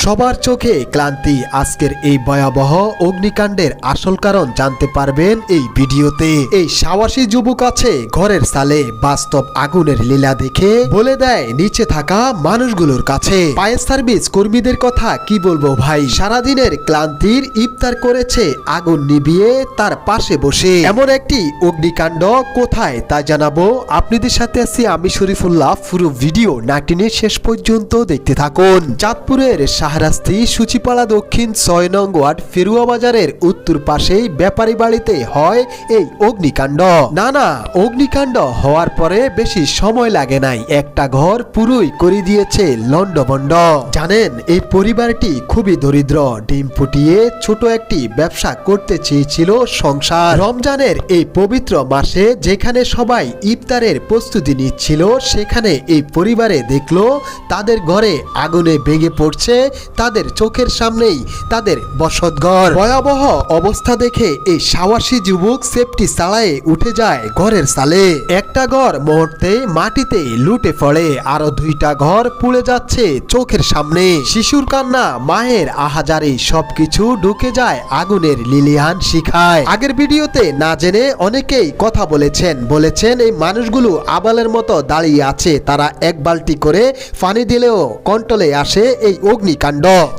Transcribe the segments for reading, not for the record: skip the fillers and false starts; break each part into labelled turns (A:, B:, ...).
A: সবার চোখে ক্লান্তি। আজকের এই ভয়াবহ অগ্নিকাণ্ডের আসল কারণ জানতে পারবেন এই ভিডিওতে। এই সাহসী যুবক আছে ঘরের সালে বাস্তব আগুনের লীলা দেখে বলে দেয় নিচে থাকা মানুষগুলোর কাছে। ফায়ার সার্ভিস কর্মীদের কথা কি বলবো ভাই, সারাদিনের ক্লান্তির ইফতার করেছে আগুন নিভিয়ে তার পাশে বসে। এমন একটি অগ্নিকাণ্ড কোথায় তা জানাবো আপনাদের সাথে আছি আমি শরীফুল্লাহ। পুরো ভিডিও না টেনে শেষ পর্যন্ত দেখতে থাকুন। চাঁদপুরের শাহরাস্তি সূচিপাড়া দক্ষিণ ৬ নং ওয়ার্ড ফেরুয়া বাজারের উত্তর পাশেই ব্যাপারী বাড়িতে হয় এই অগ্নিকাণ্ড। না অগ্নিকাণ্ড হওয়ার পরে বেশি সময় লাগে নাই, একটা ঘর পুরোই করে দিয়েছে লন্ডভন্ড। জানেন এই পরিবারটি খুবই দরিদ্র, ডিম ফুটিয়ে ছোট একটি ব্যবসা করতে চেয়েছিল সংসার। রমজানের এই পবিত্র মাসে যেখানে সবাই ইফতারের প্রস্তুতি নিচ্ছিল, সেখানে এই পরিবারে দেখলো তাদের ঘরে আগুনে ভেঙে পড়ছে তাদের চোখের সামনেই তাদের বসতঘর। ভয়াবহ অবস্থা দেখে এই সাহসী যুবক সেফটি চালায়ে উঠে যায় ঘরের সালে। একটা ঘর মুহূর্তে মাটিতে লুটে পড়ে, আরো দুইটা ঘর পুড়ে যাচ্ছে চোখের সামনে। শিশুর কান্না, মায়ের আহাজারি, সবকিছু ঢুকে যায় আগুনের লিলিহান শিখায়। আগের ভিডিওতে না জেনে অনেকেই কথা বলেছেন এই মানুষগুলো আবালের মতো দাঁড়িয়ে আছে, তারা এক বালতি করে পানি দিলেও কন্ট্রোলে আসে এই অগ্নিকাণ্ড।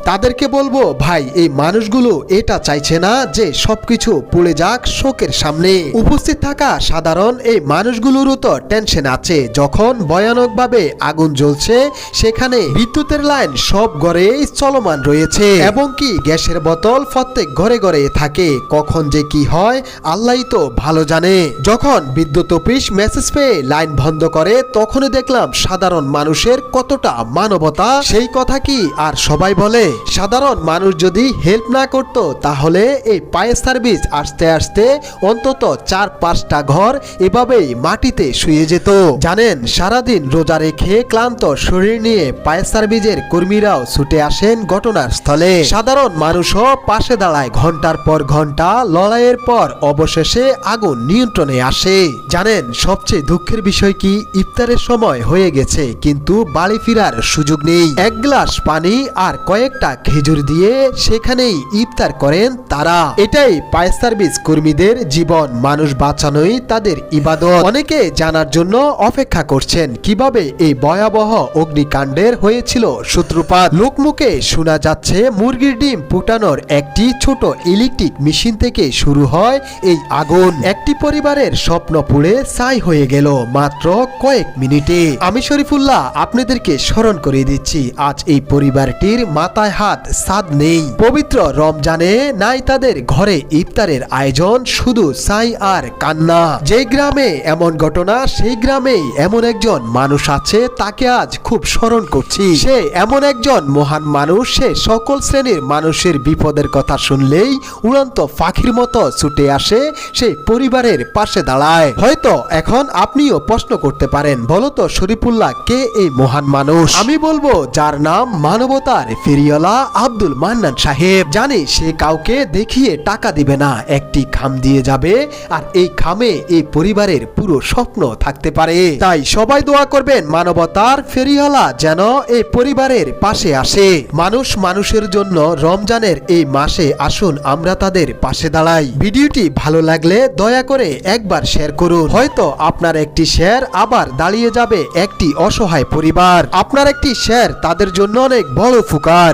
A: তাদেরকে বলবো ভাই, এই মানুষগুলো এটা চাইছে না যে সবকিছু পুড়ে যাক চোখের সামনে। উপস্থিত থাকা সাধারণ এই মানুষগুলোরও তো টেনশন আছে। যখন ভয়ানকভাবে আগুন জ্বলছে, সেখানে বিদ্যুতের লাইন সব ঘরেই চলমান রয়েছে এবং কি গ্যাসের বোতল প্রত্যেক ঘরে ঘরে থাকে। কখন যে কি হয় আল্লাহই তো ভালো জানে। যখন বিদ্যুৎ অফিস মেসেজ পেয়ে লাইন বন্ধ করে, তখনই দেখলাম সাধারণ মানুষের কতটা মানবতা। সেই কথা কি আর সবাই বলে? সাধারণ মানুষ যদি হেল্প না করত, তাহলে এই ফায়ার সার্ভিস আসতে আসতে অন্তত ৪-৫টা ঘর এভাবেই মাটিতে শুয়ে যেত। জানেন সারাদিন রোজা রেখে ক্লান্ত শরীর নিয়ে ফায়ার সার্ভিসের কর্মীরাও ছুটে আসেন ঘটনার স্থলে। সাধারণ মানুষও পাশে দাঁড়ায় ঘন্টার পর ঘন্টা লড়াইয়ের পর অবশেষে আগুন নিয়ন্ত্রণে আসে। জানেন সবচেয়ে দুঃখের বিষয় কি, ইফতারের সময় হয়ে গেছে কিন্তু বাড়ি ফেরার সুযোগ নেই। এক গ্লাস পানি আর কয়েকটা খেজুর দিয়ে সেখানেই ইফতার করেন তারা। এটাই ফায়ার সার্ভিস কর্মীদের জীবন, মানুষ বাঁচানোই তাদের ইবাদত। অনেকে জানার জন্য অপেক্ষা করছেন কিভাবে এই ভয়াবহ অগ্নিকাণ্ডের হয়েছিল সূত্রপাত। লোকমুখে শোনা যাচ্ছে মুরগির ডিম ফুটানোর একটি ছোট ইলেকট্রিক মেশিন থেকে শুরু হয় এই আগুন। একটি পরিবারের স্বপ্ন পুড়ে ছাই হয়ে গেল মাত্র কয়েক মিনিটে। আমি শরীফুল্লাহ আপনাদেরকে স্মরণ করিয়ে দিচ্ছি, আজ এই পরিবারটির মাথায় হাত ছাদ নেই। পবিত্র রমজানে নাই তাদের ঘরে ইফতারের আয়োজন, শুধু ছাই আর কান্না। যে গ্রামে এমন ঘটনা, সেই গ্রামেই এমন একজন মানুষ আছে, তাকে আজ খুব স্মরণ করছি। সে এমন একজন মহান মানুষ, সে সকল শ্রেণীর মানুষের বিপদের কথা শুনলেই উড়ন্ত পাখির মতো ছুটে আসে সেই পরিবারের পাশে দাঁড়ায়। হয়তো এখন আপনিও প্রশ্ন করতে পারেন, বলতো শরীফুল্লাহ কে এই মহান মানুষ? আমি বলবো যার নাম মানবতার ফেরিওয়ালা আব্দুল মান্নান সাহেব। জানি সে কাউকে দেখিয়ে টাকা দিবে না, একটি খাম দিয়ে যাবে আর এই খামে এই পরিবারের পুরো স্বপ্ন থাকতে পারে। তাই সবাই দোয়া করবেন মানবতার ফেরিওয়ালা যেন এই পরিবারের পাশে আসে। মানুষ মানুষের জন্য রমজানের এই মাসে আসুন আমরা তাদের পাশে দাঁড়াই। ভিডিওটি ভালো লাগলে দয়া করে একবার শেয়ার করুন, হয়তো আপনার একটি শেয়ার আবার দাঁড়িয়ে যাবে একটি অসহায় পরিবার। আপনার একটি শেয়ার তাদের জন্য অনেক বড় উপকার।